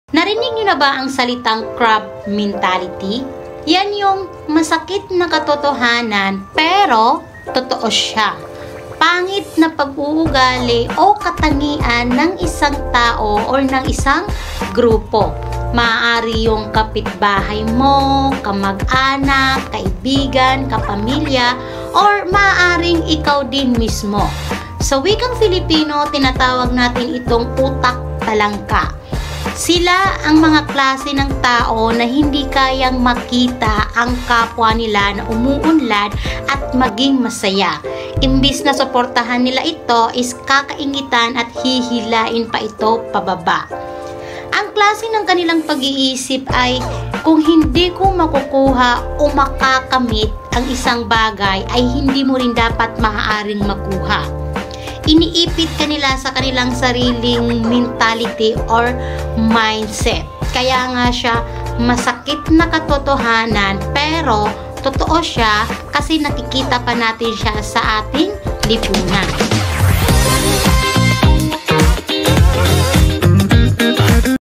Narinig niyo na ba ang salitang crab mentality? Yan yung masakit na katotohanan pero totoo siya. Pangit na pag-uugali o katangian ng isang tao o ng isang grupo. Maaari yung kapitbahay mo, kamag-anak, kaibigan, kapamilya, or maaaring ikaw din mismo. Sa wikang Filipino, tinatawag natin itong utak talangka. Sila ang mga klase ng tao na hindi kayang makita ang kapwa nila na umuunlad at maging masaya. Imbis na suportahan nila ito is kakaingitan at hihilain pa ito pababa. Ang klase ng kanilang pag-iisip ay kung hindi ko makukuha o makakamit ang isang bagay ay hindi mo rin dapat maaaring makuha. Iniipit kanila sa kanilang sariling mentality or mindset. Kaya nga siya masakit na katotohanan pero totoo siya kasi nakikita pa natin siya sa ating lipunan.